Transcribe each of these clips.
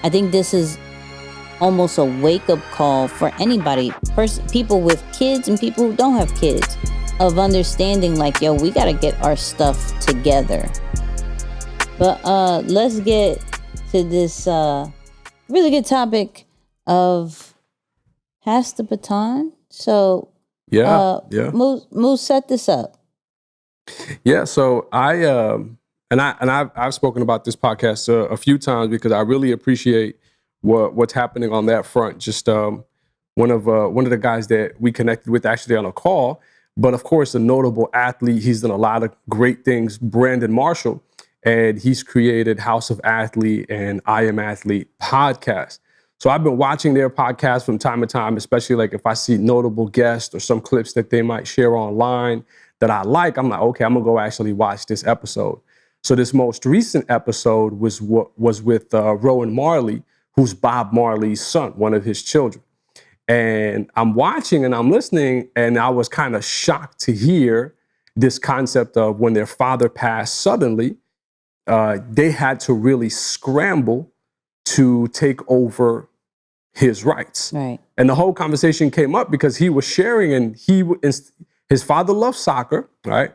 I think this is almost a wake-up call for anybody, people with kids and people who don't have kids, of understanding like, yo, we got to get our stuff together. But let's get to this really good topic of pass the baton. So Moose, set this up. Yeah, so I've spoken about this podcast a few times because I really appreciate what's happening on that front. Just one of the guys that we connected with actually on a call, but of course a notable athlete. He's done a lot of great things, Brandon Marshall, and he's created House of Athlete and I Am Athlete podcast. So I've been watching their podcast from time to time, especially like if I see notable guests or some clips that they might share online that I like, I'm like, okay, I'm gonna go actually watch this episode. So this most recent episode was with Rowan Marley, who's Bob Marley's son, one of his children. And I'm watching and I'm listening, and I was kind of shocked to hear this concept of when their father passed suddenly, they had to really scramble to take over his rights. Right. And the whole conversation came up because he was sharing, and his father loved soccer, right?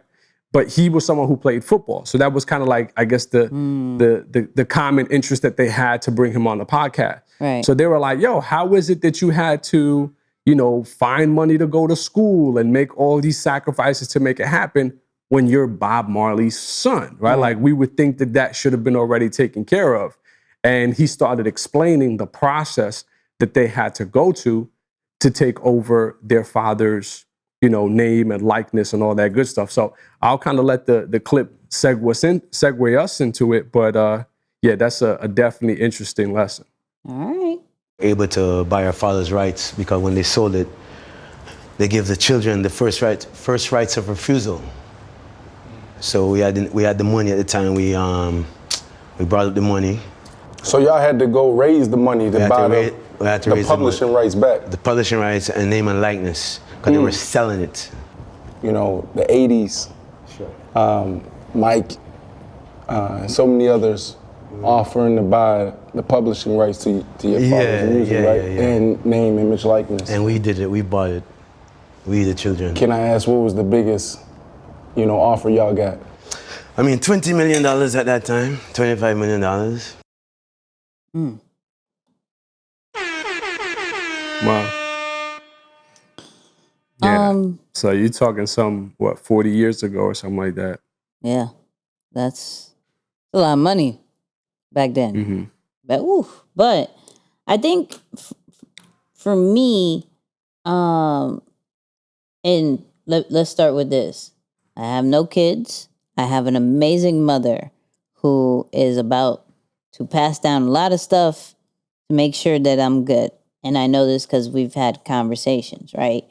But he was someone who played football. So that was kind of like, I guess, the common interest that they had to bring him on the podcast. Right. So they were like, yo, how is it that you had to, find money to go to school and make all these sacrifices to make it happen when you're Bob Marley's son, right? Like we would think that should have been already taken care of. And he started explaining the process that they had to go to take over their father's, name and likeness and all that good stuff. So I'll kind of let the clip segue us into it. But that's a definitely interesting lesson. All right. Able to buy our father's rights because when they sold it, they give the children the first rights of refusal. So we had the money at the time. We brought up the money. So y'all had to go raise the money to buy the publishing rights back. The publishing rights and name and likeness because they were selling it. The 80s, sure. Mike, and so many others offering to buy the publishing rights to your father's music, right? Yeah. And name, image, likeness. And we did it. We bought it. We, the children. Can I ask what was the biggest, offer y'all got? I mean, $20 million at that time. $25 million. Wow. Yeah. So you're talking 40 years ago or something like that? Yeah. That's a lot of money back then. Mm-hmm. But I think for me, and let's start with this. I have no kids. I have an amazing mother who is about to pass down a lot of stuff to make sure that I'm good. And I know this because we've had conversations, right?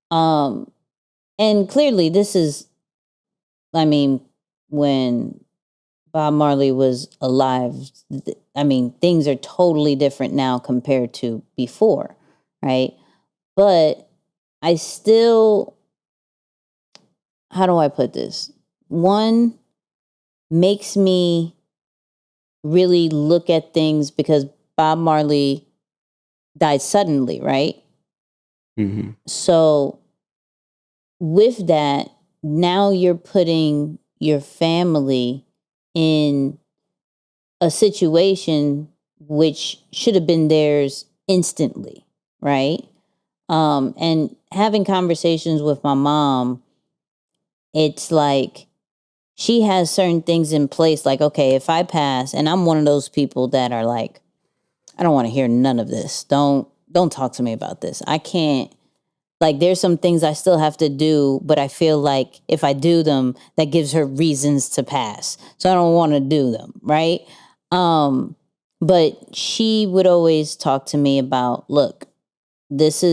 And clearly this is, when Bob Marley was alive, things are totally different now compared to before, right? But I still, how do I put this? One, makes me really look at things because Bob Marley died suddenly, right? Mm-hmm. So with that, now you're putting your family in a situation which should have been theirs instantly, right? And having conversations with my mom, it's like she has certain things in place. Like, okay, if I pass, and I'm one of those people that are like, I don't want to hear none of this. Don't talk to me about this. I can't. Like, there's some things I still have to do, but I feel like if I do them, that gives her reasons to pass. So I don't want to do them, right? But she would always talk to me about, look, this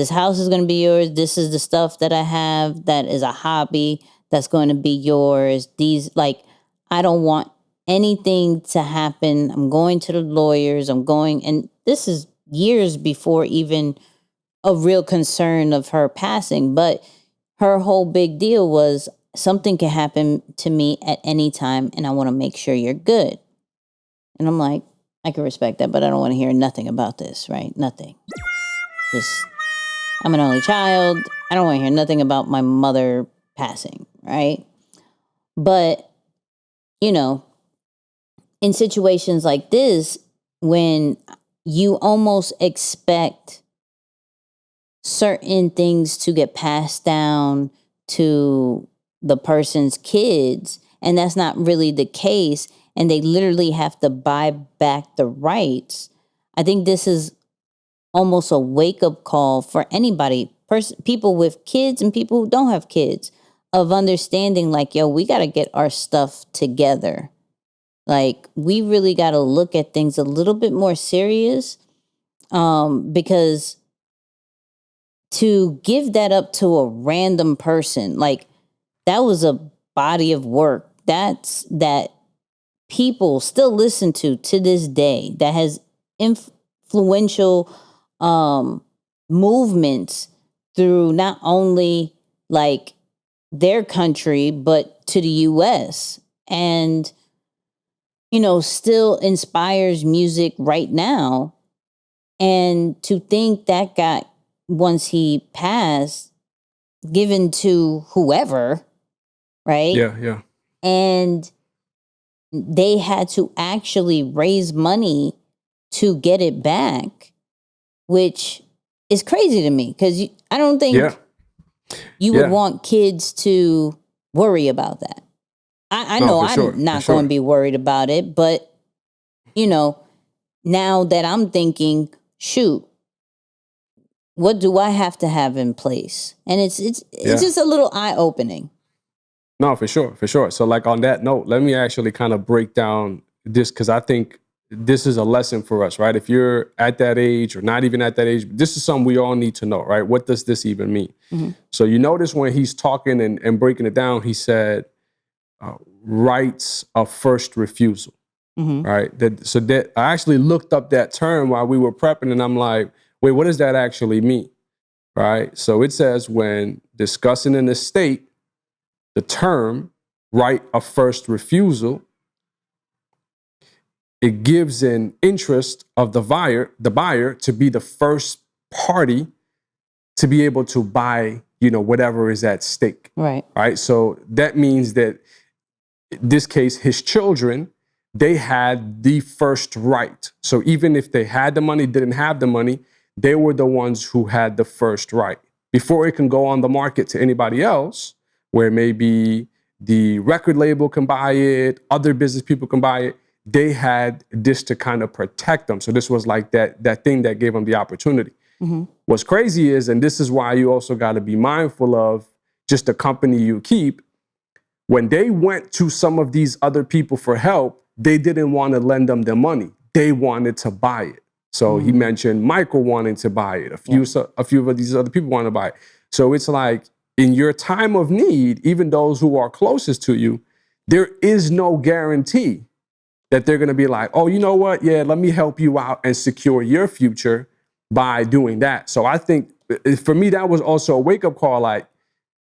house is going to be yours. This is the stuff that I have that is a hobby that's going to be yours. I don't want anything to happen. I'm going to the lawyers. And this is years before even a real concern of her passing, but her whole big deal was something can happen to me at any time and I want to make sure you're good. And I'm like, I can respect that, but I don't want to hear nothing about this, right? Nothing. Just, I'm an only child. I don't want to hear nothing about my mother passing, right? But, you know, in situations like this, when you almost expect certain things to get passed down to the person's kids, and that's not really the case, and they literally have to buy back the rights. I think this is almost a wake-up call for anybody, people with kids and people who don't have kids, of understanding like, yo, we got to get our stuff together. Like, we really got to look at things a little bit more serious, because to give that up to a random person, like, that was a body of work that people still listen to this day, that has influential movements through not only like their country, but to the US. And, you know, still inspires music right now. And to think that got, once he passed, given to whoever, right? Yeah. And they had to actually raise money to get it back, which is crazy to me, because I don't think you would want kids to worry about that. I know I'm not going to be worried about it, but, you know, now that I'm thinking, shoot, what do I have to have in place? And it's just a little eye-opening. No, for sure. So like on that note, let me actually kind of break down this, because I think this is a lesson for us, right? If you're at that age or not even at that age, this is something we all need to know, right? What does this even mean? Mm-hmm. So you notice when he's talking and breaking it down, he said rights of first refusal, right? So that I actually looked up that term while we were prepping, and I'm like, wait, what does that actually mean, right? So it says when discussing an estate, the term right of first refusal, it gives an interest of the buyer to be the first party to be able to buy, you know, whatever is at stake. Right. Right. So that means that in this case, his children, they had the first right. So even if they had the money, didn't have the money, they were the ones who had the first right. Before it can go on the market to anybody else, where maybe the record label can buy it, other business people can buy it, they had this to kind of protect them. So this was like that thing that gave them the opportunity. Mm-hmm. What's crazy is, and this is why you also got to be mindful of just the company you keep, when they went to some of these other people for help, they didn't want to lend them their money. They wanted to buy it. So he mentioned Michael wanting to buy it. A few of these other people want to buy it. So it's like, in your time of need, even those who are closest to you, there is no guarantee that they're going to be like, oh, you know what? Yeah, let me help you out and secure your future by doing that. So I think for me, that was also a wake-up call. Like,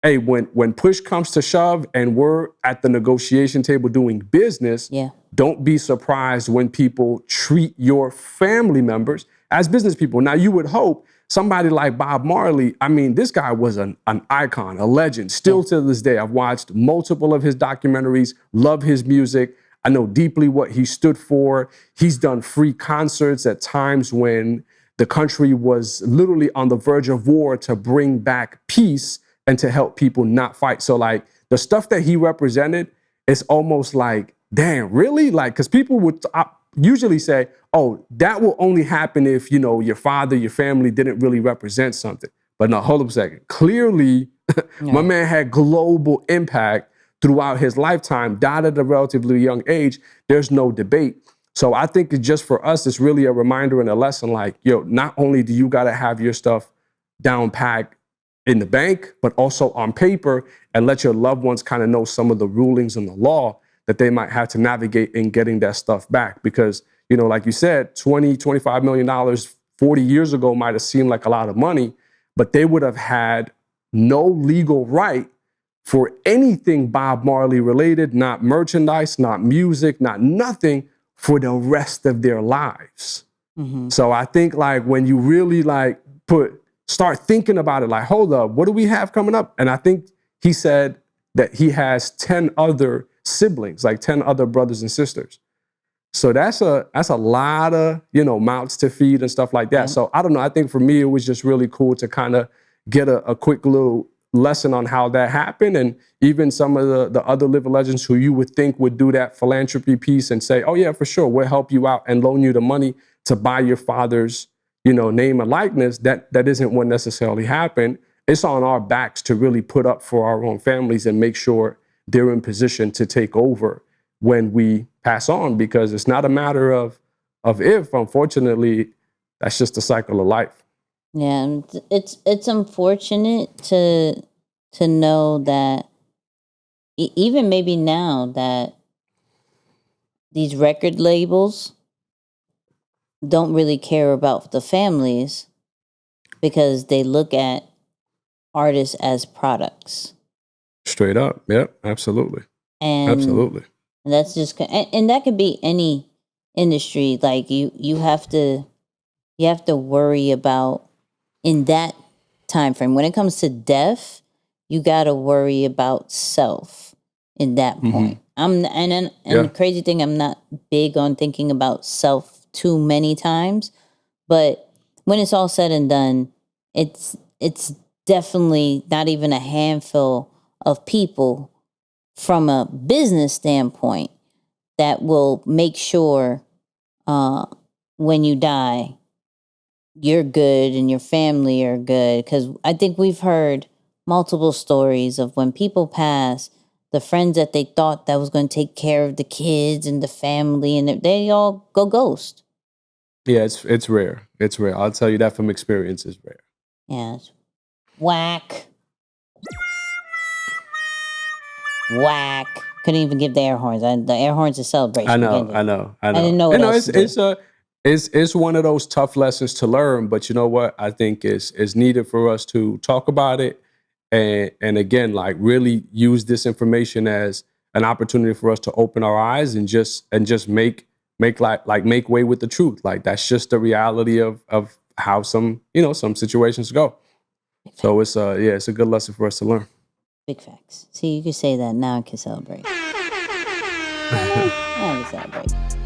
hey, when push comes to shove and we're at the negotiation table doing business, don't be surprised when people treat your family members as business people. Now, you would hope somebody like Bob Marley, I mean, this guy was an icon, a legend. Still to this day, I've watched multiple of his documentaries, love his music. I know deeply what he stood for. He's done free concerts at times when the country was literally on the verge of war to bring back peace and to help people not fight. So like the stuff that he represented is almost like, damn, really? Like, because people would usually say, oh, that will only happen if, you know, your father, your family didn't really represent something. But no, hold up a second. Clearly, my man had global impact throughout his lifetime, died at a relatively young age. There's no debate. So I think it's just for us, it's really a reminder and a lesson like, yo, not only do you got to have your stuff down packed in the bank, but also on paper, and let your loved ones kind of know some of the rulings in the law that they might have to navigate in getting that stuff back. Because, you know, like you said, $25 million 40 years ago might have seemed like a lot of money, but they would have had no legal right for anything Bob Marley related, not merchandise, not music, not nothing, for the rest of their lives. So I think like when you really like start thinking about it, like, hold up, what do we have coming up? And I think he said that he has 10 other siblings, like 10 other brothers and sisters. So that's a lot of, mouths to feed and stuff like that. Right. So I don't know. I think for me, it was just really cool to kind of get a quick little lesson on how that happened. And even some of the other living legends who you would think would do that philanthropy piece and say, oh yeah, for sure, we'll help you out and loan you the money to buy your father's, name and likeness. That isn't what necessarily happened. It's on our backs to really put up for our own families and make sure they're in position to take over when we pass on, because it's not a matter of if. Unfortunately, that's just the cycle of life. Yeah, and it's unfortunate to know that even maybe now that these record labels don't really care about the families because they look at artists as products. Straight up. Yep, absolutely. And absolutely. And that's just, and that could be any industry. Like you have to worry about in that time frame. When it comes to death, you got to worry about self in that point. The crazy thing, I'm not big on thinking about self too many times, but when it's all said and done, it's definitely not even a handful of people from a business standpoint that will make sure when you die, you're good and your family are good. Because I think we've heard multiple stories of when people pass, the friends that they thought that was going to take care of the kids and the family, and they all go ghost. Yeah, it's rare. It's rare. I'll tell you that from experience. It's rare. Yeah, it's whack. Whack. Couldn't even give the air horns. The air horns is celebration. I know. I didn't know what else to do. It's one of those tough lessons to learn, but you know what? I think it's needed for us to talk about it and again, like really use this information as an opportunity for us to open our eyes and just make way with the truth. Like that's just the reality of how some situations go. So it's a good lesson for us to learn. Big facts. See, you can say that now. I can celebrate. I can celebrate.